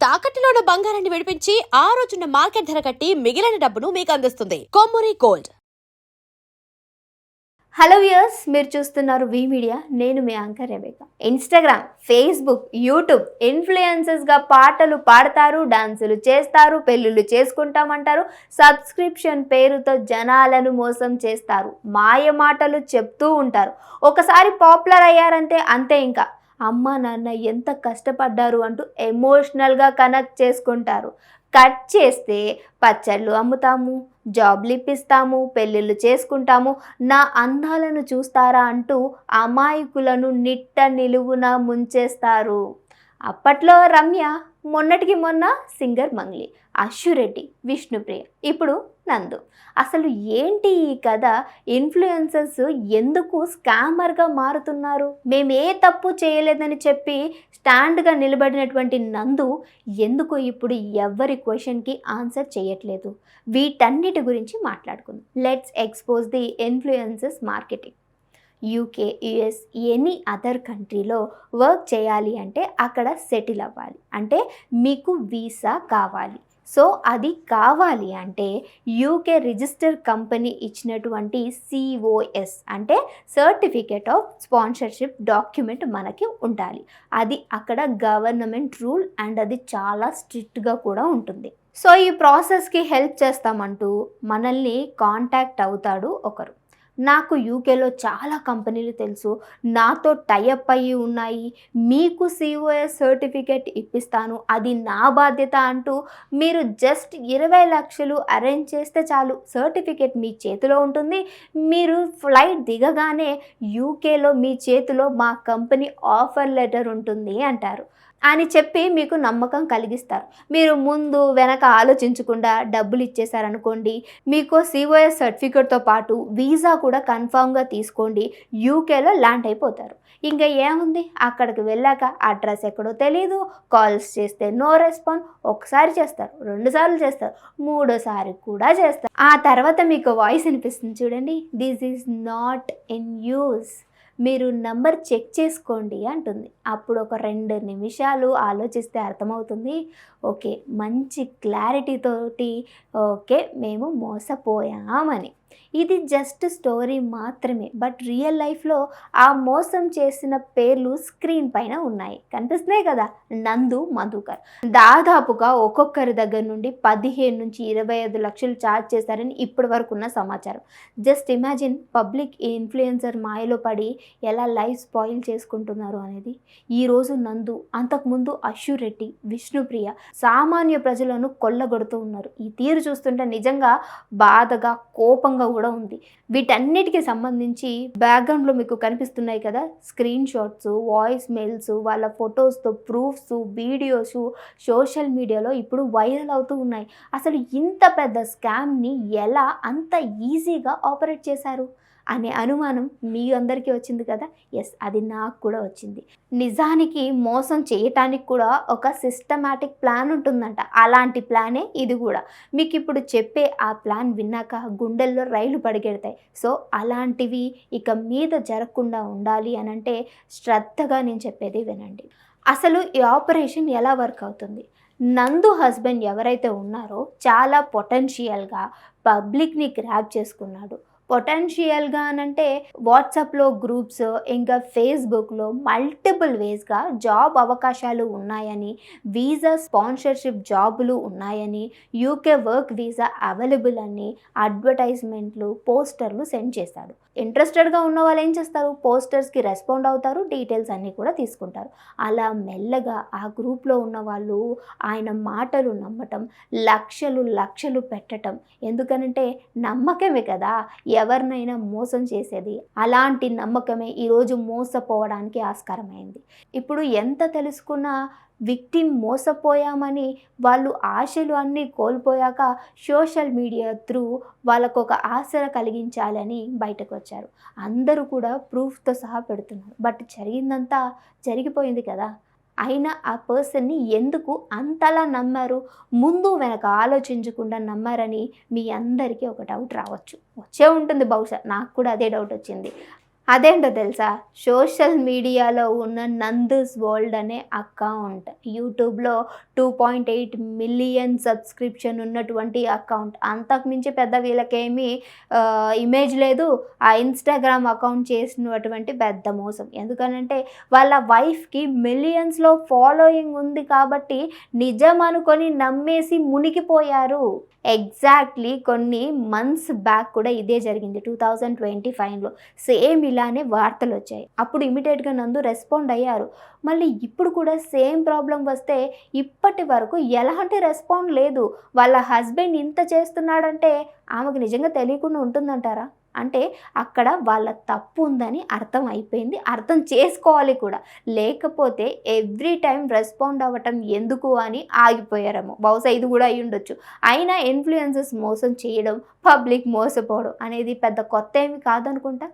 తాకట్టులో ఉన్న బంగారాన్ని విడిపించి ఆ రోజున్న మార్కెట్ ధర కట్టి మిగిలిన డబ్బును మీకు అందిస్తుంది కొమ్మూరి గోల్డ్. హలో వ్యూయర్స్, మీరు చూస్తున్నారు వి మీడియా. నేను మీ anchor Rebecca. Instagram, Facebook, YouTube ఇన్ఫ్లుయెన్సర్స్గా పాటలు పాడతారు, డాన్సులు చేస్తారు, పెళ్ళిళ్ళు చేసుకుంటామంటారు, సబ్స్క్రిప్షన్ పేరుతో జనాలను మోసం చేస్తారు, మాయ మాటలు చెప్తూ ఉంటారు. ఒకసారి పాపులర్ అయ్యారంటే అంతే, ఇంకా అమ్మ నాన్న ఎంత కష్టపడ్డారు అంటూ ఎమోషనల్గా కనెక్ట్ చేసుకుంటారు. కట్ చేస్తే పచ్చళ్ళు అమ్ముతాము, జాబ్లు ఇప్పిస్తాము, పెళ్ళిళ్ళు చేసుకుంటాము, నా అందాలను చూస్తారా అంటూ అమాయకులను నిట్ట నిలువున ముంచేస్తారు. అప్పట్లో రమ్య, మొన్నటికి మొన్న సింగర్ మంగ్లీ, అశ్వురెడ్డి, విష్ణుప్రియ, ఇప్పుడు నందు. అసలు ఏంటి ఈ కథ? ఇన్ఫ్లుయెన్సర్స్ ఎందుకు స్కామర్గా మారుతున్నారు? మేమే తప్పు చేయలేదని చెప్పి స్టాండ్గా నిలబడినటువంటి నందు ఎందుకు ఇప్పుడు ఎవరి క్వశ్చన్కి ఆన్సర్ చేయట్లేదు? వీటన్నిటి గురించి మాట్లాడుకుందాం. Let's expose the influencers marketing. UK, US, any other కంట్రీలో వర్క్ చేయాలి అంటే అక్కడ సెటిల్ అవ్వాలి అంటే మీకు వీసా కావాలి. సో అది కావాలి అంటే యూకే రిజిస్టర్ కంపెనీ ఇచ్చినటువంటి సిఓఎస్ అంటే సర్టిఫికేట్ ఆఫ్ స్పాన్సర్షిప్ డాక్యుమెంట్ మనకి ఉండాలి. అది అక్కడ గవర్నమెంట్ రూల్ అండ్ అది చాలా స్ట్రిక్ట్గా కూడా ఉంటుంది. సో ఈ ప్రాసెస్కి హెల్ప్ చేస్తామంటూ మనల్ని కాంటాక్ట్ అవుతాడు ఒకరు. నాకు యూకేలో చాలా కంపెనీలు తెలుసు, నాతో టైఅప్ అయ్యి ఉన్నాయి, మీకు సిఓఎస్ సర్టిఫికేట్ ఇప్పిస్తాను, అది నా బాధ్యత అంటూ మీరు జస్ట్ 20 లక్షలు అరేంజ్ చేస్తే చాలు, సర్టిఫికేట్ మీ చేతిలో ఉంటుంది. మీరు ఫ్లైట్ దిగగానే యూకేలో మీ చేతిలో మా కంపెనీ ఆఫర్ లెటర్ ఉంటుంది అంటారు అని చెప్పి మీకు నమ్మకం కలిగిస్తారు. మీరు ముందు వెనక ఆలోచించకుండా డబ్బులు ఇచ్చేసారనుకోండి, మీకు సిఓఎస్ సర్టిఫికేట్తో పాటు వీసా కూడా కన్ఫామ్గా తీసుకోండి, యూకేలో ల్యాండ్ అయిపోతారు. ఇంకా ఏముంది, అక్కడికి వెళ్ళాక అడ్రస్ ఎక్కడో తెలీదు, కాల్స్ చేస్తే నో రెస్పాన్స్, ఒకసారి చేస్తారు, 2 సార్లు చేస్తారు, 3సారి కూడా చేస్తారు. ఆ తర్వాత మీకు వాయిస్ వినిపిస్తుంది చూడండి, this is not in use, మీరు నంబర్ చెక్ చేసుకోండి అంటుంది. అప్పుడు ఒక 2 నిమిషాలు ఆలోచిస్తే అర్థమవుతుంది, ఓకే మంచి క్లారిటీతోటి ఓకే మేము మోసపోయామని. ఇది జస్ట్ స్టోరీ మాత్రమే, బట్ రియల్ లైఫ్లో ఆ మోసం చేసిన పేర్లు స్క్రీన్ పైన ఉన్నాయి, కనిపిస్తున్నాయి కదా. నందు, మధుకర్ దాదాపుగా ఒక్కొక్కరి దగ్గర నుండి 15 నుంచి 25 లక్షలు ఛార్జ్ చేశారని ఇప్పటి వరకు ఉన్న సమాచారం. జస్ట్ ఇమాజిన్, పబ్లిక్ ఇన్ఫ్లుయెన్సర్ మాయలో పడి ఎలా లైఫ్ స్పాయిల్ చేసుకుంటున్నారు అనేది. ఈరోజు నందు, అంతకుముందు అశ్వురెడ్డి, విష్ణుప్రియ సామాన్య ప్రజలను కొల్లగొడుతూ ఉన్నారు. ఈ తీరు చూస్తుంటే నిజంగా బాధగా, కోపంగా కూడా ఉంది. వీటన్నిటికి సంబంధించి బ్యాక్గ్రౌండ్లో మీకు కనిపిస్తున్నాయి కదా స్క్రీన్ షాట్స్, వాయిస్ మెయిల్స్, వాళ్ళ ఫొటోస్తో ప్రూఫ్స్, వీడియోస్ సోషల్ మీడియాలో ఇప్పుడు వైరల్ అవుతూ ఉన్నాయి. అసలు ఇంత పెద్ద స్కామ్ని ఎలా అంత ఈజీగా ఆపరేట్ చేశారు అనే అనుమానం మీ అందరికీ వచ్చింది కదా. ఎస్, అది నాకు కూడా వచ్చింది. నిజానికి మోసం చేయటానికి కూడా ఒక సిస్టమాటిక్ ప్లాన్ ఉంటుందంట. అలాంటి ప్లానే ఇది కూడా. మీకు ఇప్పుడు చెప్పే ఆ ప్లాన్ విన్నాక గుండెల్లో రైలు పరిగెడతాయి. సో అలాంటివి ఇక మీద జరగకుండా ఉండాలి అనంటే శ్రద్ధగా నేను చెప్పేది వినండి. అసలు ఈ ఆపరేషన్ ఎలా వర్క్ అవుతుంది? నందు హస్బెండ్ ఎవరైతే ఉన్నారో చాలా పొటెన్షియల్గా పబ్లిక్ని గ్రాప్ చేసుకున్నాడు. పొటెన్షియల్గా అనంటే వాట్సాప్లో గ్రూప్స్, ఇంకా ఫేస్బుక్లో మల్టిపుల్ వేస్గా జాబ్ అవకాశాలు ఉన్నాయని, వీసా స్పాన్సర్షిప్ జాబులు ఉన్నాయని, యూకే వర్క్ వీసా అవైలబుల్ అని అడ్వర్టైజ్మెంట్లు, పోస్టర్లు సెండ్ చేశాడు. ఇంట్రెస్టెడ్గా ఉన్న వాళ్ళు ఏం చేస్తారు, పోస్టర్స్కి రెస్పాండ్ అవుతారు, డీటెయిల్స్ అన్నీ కూడా తీసుకుంటారు. అలా మెల్లగా ఆ గ్రూప్లో ఉన్న వాళ్ళు ఆయన మాటలు నమ్మటం, లక్షలు పెట్టటం. ఎందుకనంటే నమ్మకమే కదా ఎవరినైనా మోసం చేసేది. అలాంటి నమ్మకమే ఈరోజు మోసపోవడానికి ఆస్కారమైంది. ఇప్పుడు ఎంత తెలుసుకున్నా విక్టిమ్ మోసపోయామని వాళ్ళు ఆశలు అన్నీ కోల్పోయాక సోషల్ మీడియా త్రూ వాళ్ళకు ఒక ఆశ కలిగించాలని బయటకు వచ్చారు. అందరూ కూడా ప్రూఫ్తో సహా పెడుతున్నారు. బట్ జరిగిందంతా జరిగిపోయింది కదా. అయినా ఆ పర్సన్ని ఎందుకు అంతలా నమ్మారు, ముందు వెనక ఆలోచించకుండా నమ్మారని మీ అందరికీ ఒక డౌట్ రావచ్చు, వచ్చే ఉంటుంది, బహుశా నాకు కూడా అదే డౌట్ వచ్చింది. అదేంటో తెలుసా, సోషల్ మీడియాలో ఉన్న నందూస్ వరల్డ్ అనే అకౌంట్, యూట్యూబ్లో 2.8 మిలియన్ సబ్స్క్రిప్షన్ ఉన్నటువంటి అకౌంట్, అంతకుమించి పెద్ద వీళ్ళకేమీ ఇమేజ్ లేదు. ఆ ఇన్స్టాగ్రామ్ అకౌంట్ చేసినటువంటి పెద్ద మోసం. ఎందుకనంటే వాళ్ళ వైఫ్కి మిలియన్స్లో ఫాలోయింగ్ ఉంది కాబట్టి నిజం అనుకొని నమ్మేసి మునిగిపోయారు. ఎగ్జాక్ట్లీ కొన్ని మంత్స్ బ్యాక్ కూడా ఇదే జరిగింది. 2025లో సేమ్ ఇలానే వార్తలు వచ్చాయి. అప్పుడు ఇమీడియట్గా నందు రెస్పాండ్ అయ్యారు. మళ్ళీ ఇప్పుడు కూడా సేమ్ ప్రాబ్లం వస్తే ఇప్పటి వరకు ఎలాంటి రెస్పాండ్ లేదు. వాళ్ళ హస్బెండ్ ఇంత చేస్తున్నాడంటే ఆమెకు నిజంగా తెలియకుండా ఉంటుందంటారా? అంటే అక్కడ వాళ్ళ తప్పు ఉందని అర్థం అయిపోయింది, అర్థం చేసుకోవాలి కూడా. లేకపోతే ఎవ్రీ టైం రెస్పాండ్ అవ్వటం ఎందుకు అని ఆగిపోయారేమో. బహుశా ఇది కూడా అయి ఉండొచ్చు. అయినా ఇన్ఫ్లుయెన్సర్స్ మోసం చేయడం, పబ్లిక్ మోసపోవడం అనేది పెద్ద కొత్త ఏమి కాదనుకుంటా.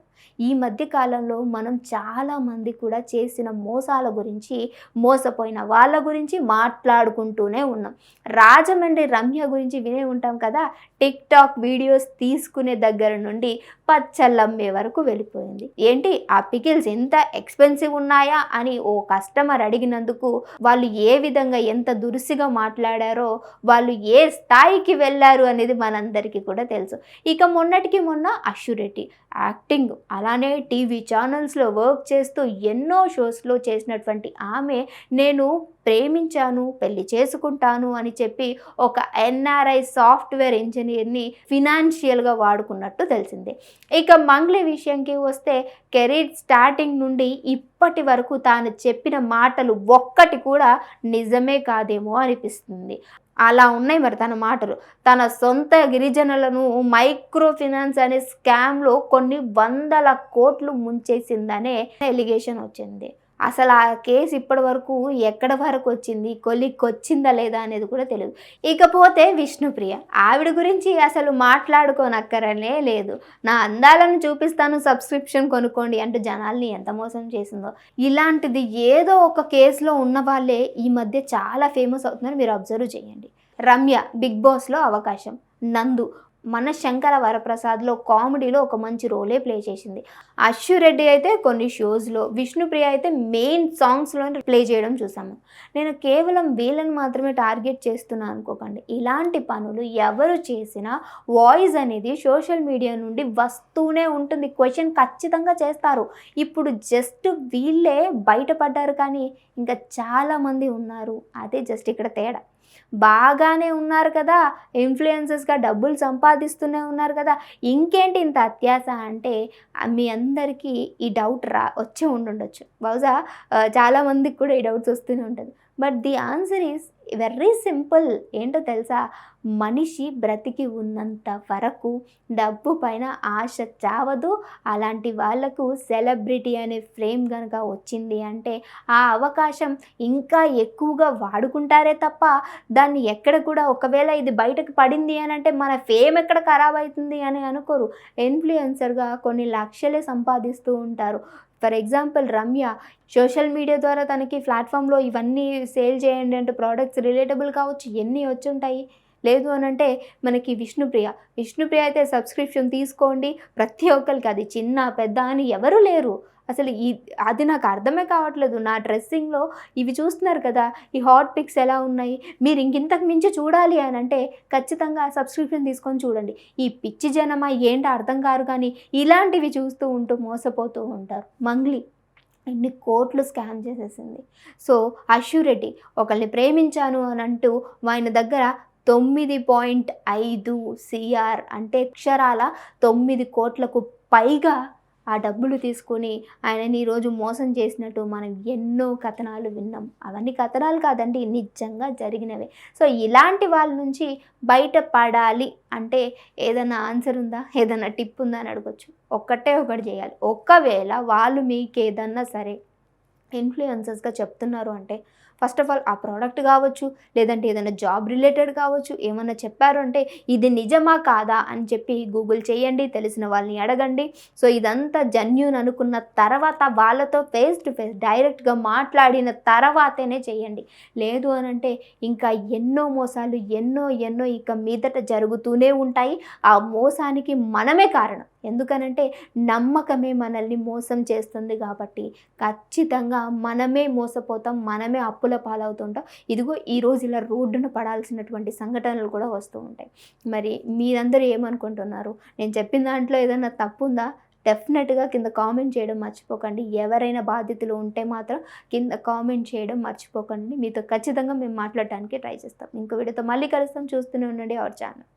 ఈ మధ్య కాలంలో మనం చాలామంది కూడా చేసిన మోసాల గురించి, మోసపోయిన వాళ్ళ గురించి మాట్లాడుకుంటూనే ఉన్నాం. రాజమండ్రి రమ్య గురించి వినే ఉంటాం కదా. టిక్ టాక్ వీడియోస్ తీసుకునే దగ్గర నుండి పచ్చళ్ళమ్మే వరకు వెళ్ళిపోయింది. ఏంటి ఆ పికిల్స్ ఎంత ఎక్స్పెన్సివ్ ఉన్నాయా అని ఓ కస్టమర్ అడిగినందుకు వాళ్ళు ఏ విధంగా ఎంత దురుసుగా మాట్లాడారో, వాళ్ళు ఏ స్థాయికి వెళ్ళారు అనేది మనందరికీ కూడా తెలుసు. ఇక మొన్నటికి మొన్న అష్యూరెడ్డి యాక్టింగ్, అలానే టీవీ ఛానల్స్లో వర్క్ చేస్తూ ఎన్నో షోస్లో చేసినటువంటి ఆమె నేను ప్రేమించాను, పెళ్లి చేసుకుంటాను అని చెప్పి ఒక ఎన్ఆర్ఐ సాఫ్ట్వేర్ ఇంజనీర్ని ఫినాన్షియల్గా వాడుకున్నట్టు తెలిసిందే. ఇక మంగ్లీ విషయంకి వస్తే కెరీర్ స్టార్టింగ్ నుండి ఇప్పటి వరకు తాను చెప్పిన మాటలు ఒక్కటి కూడా నిజమే కాదేమో అనిపిస్తుంది. అలా ఉన్నాయి మరి తన మాటలు. తన సొంత గిరిజనులను మైక్రో ఫినాన్స్ అనే స్కామ్లో కొన్ని 100 కోట్లు ముంచేసిందనే ఎలిగేషన్ వచ్చింది. అసలు ఆ కేసు ఇప్పటి వరకు ఎక్కడి వరకు వచ్చింది, కొలిక్కి వచ్చిందా లేదా అనేది కూడా తెలియదు. ఇకపోతే విష్ణుప్రియ, ఆవిడ గురించి అసలు మాట్లాడుకోనక్కరనే లేదు. నా అందాలను చూపిస్తాను, సబ్స్క్రిప్షన్ కొనుక్కోండి అంటూ జనాల్ని ఎంత మోసం చేసిందో. ఇలాంటిది ఏదో ఒక కేసులో ఉన్న వాళ్ళే ఈ మధ్య చాలా ఫేమస్ అవుతున్నారు. మీరు అబ్జర్వ్ చేయండి. రమ్య బిగ్ బాస్లో అవకాశం, నందు మన శంకర వరప్రసాద్లో కామెడీలో ఒక మంచి రోలే ప్లే చేసింది. అష్యూరెడ్డి అయితే కొన్ని షోస్లో, విష్ణుప్రియ అయితే మెయిన్ సాంగ్స్లో ప్లే చేయడం చూసాము. నేను కేవలం వీళ్ళని మాత్రమే టార్గెట్ చేస్తున్నాను అనుకోకండి. ఇలాంటి పనులు ఎవరు చేసినా వాయిస్ అనేది సోషల్ మీడియా నుండి వస్తూనే ఉంటుంది. క్వశ్చన్ ఖచ్చితంగా చేస్తారు. ఇప్పుడు జస్ట్ వీళ్ళే బయటపడ్డారు కానీ ఇంకా చాలామంది ఉన్నారు. అదే జస్ట్ ఇక్కడ తేడా. బాగానే ఉన్నారు కదా, ఇన్ఫ్లుయెన్సర్స్గా డబ్బులు సంపాదిస్తూనే ఉన్నారు కదా, ఇంకేంటి ఇంత అత్యాశ అంటే మీ అందరికీ ఈ డౌట్ వచ్చే ఉండుండొచ్చు. బహుశా చాలామందికి కూడా ఈ డౌట్స్ వస్తూనే ఉంటుంది. But the answer is very simple. ఏంటో తెలుసా, మనిషి బ్రతికి ఉన్నంత వరకు డబ్బు పైన ఆశ చావదు. అలాంటి వాళ్లకు సెలబ్రిటీ అనే ఫ్రేమ్ కనుక వచ్చింది అంటే ఆ అవకాశం ఇంకా ఎక్కువగా వాడుకుంటారే తప్ప దాన్ని ఎక్కడ కూడా ఒకవేళ ఇది బయటకు పడింది అని అంటే మన ఫేమ్ ఎక్కడ ఖరాబ్ అవుతుంది అని అనుకోరు. ఇన్ఫ్లుయెన్సర్గా కొన్ని లక్షలే సంపాదిస్తూ ఉంటారు. For example Ramya social media ద్వారా తనకి ప్లాట్ఫామ్లో ఇవన్నీ సేల్ చేయండి అంటే ప్రోడక్ట్స్ రిలేటబుల్ కావచ్చు, ఎన్ని వచ్చి ఉంటాయి. లేదు అని అంటే మనకి విష్ణుప్రియ అయితే సబ్స్క్రిప్షన్ తీసుకోండి, ప్రతి ఒక్కరికి, అది చిన్న పెద్ద అని ఎవరు లేరు. అసలు అది నాకు అర్థమే కావట్లేదు. నా డ్రెస్సింగ్లో ఇవి చూస్తున్నారు కదా, ఈ హాట్ పిక్స్ ఎలా ఉన్నాయి, మీరు ఇంతకు మించి చూడాలి అని అంటే ఖచ్చితంగా సబ్స్క్రిప్షన్ తీసుకొని చూడండి. ఈ పిచ్చి జనమా ఏంటో అర్థం కారు కానీ ఇలాంటివి చూస్తూ ఉంటూ మోసపోతూ ఉంటారు. మంగ్లీ ఎన్ని కోట్లు స్కామ్ చేసేసింది. సో అష్యూరెడ్డి ఒకరిని ప్రేమించాను అని అంటూ ఆయన దగ్గర 9.5 CR అంటే అక్షరాల 9 కోట్లకు పైగా ఆ డబ్బులు తీసుకొని ఆయనని ఈరోజు మోసం చేసినట్టు మనం ఎన్నో కథనాలు విన్నాం. అవన్నీ కథనాలు కాదండి, నిజంగా జరిగినవే. సో ఇలాంటి వాళ్ళ నుంచి బయటపడాలి అంటే ఏదైనా ఆన్సర్ ఉందా, ఏదైనా టిప్ ఉందా అని అడగచ్చు. ఒకటి చేయాలి. ఒకవేళ వాళ్ళు మీకు ఏదన్నా సరే ఇన్ఫ్లుయెన్సర్స్గా చెప్తున్నారు అంటే ఫస్ట్ ఆఫ్ ఆల్ ఆ ప్రోడక్ట్ కావచ్చు, లేదంటే ఏదైనా జాబ్ రిలేటెడ్ కావచ్చు, ఏమన్నా చెప్పారు అంటే ఇది నిజమా కాదా అని చెప్పి గూగుల్ చేయండి, తెలిసిన వాళ్ళని అడగండి. సో ఇదంతా జెన్యూన్ అనుకున్న తర్వాత వాళ్ళతో ఫేస్ టు ఫేస్ డైరెక్ట్గా మాట్లాడిన తర్వాతనే చేయండి. లేదు అని అంటే ఇంకా ఎన్నో మోసాలు ఎన్నో ఇక మీదట జరుగుతూనే ఉంటాయి. ఆ మోసానికి మనమే కారణం. ఎందుకనంటే నమ్మకమే మనల్ని మోసం చేస్తుంది కాబట్టి ఖచ్చితంగా మనమే మోసపోతాం, మనమే అప్పుల పాలవుతుంటాం. ఇదిగో ఈరోజు ఇలా రోడ్డున పడాల్సినటువంటి సంఘటనలు కూడా వస్తూ ఉంటాయి. మరి మీరందరూ ఏమనుకుంటున్నారు? నేను చెప్పిన దాంట్లో ఏదైనా తప్పు ఉందా? డెఫినెట్గా కింద కామెంట్ చేయడం మర్చిపోకండి. ఎవరైనా బాధితులు ఉంటే మాత్రం కింద కామెంట్ చేయడం మర్చిపోకండి. మీతో ఖచ్చితంగా మేము మాట్లాడటానికి ట్రై చేస్తాం. ఇంకో వీడియోతో మళ్ళీ కలుస్తాం. చూస్తూనే ఉండండి అవర్ ఛానల్.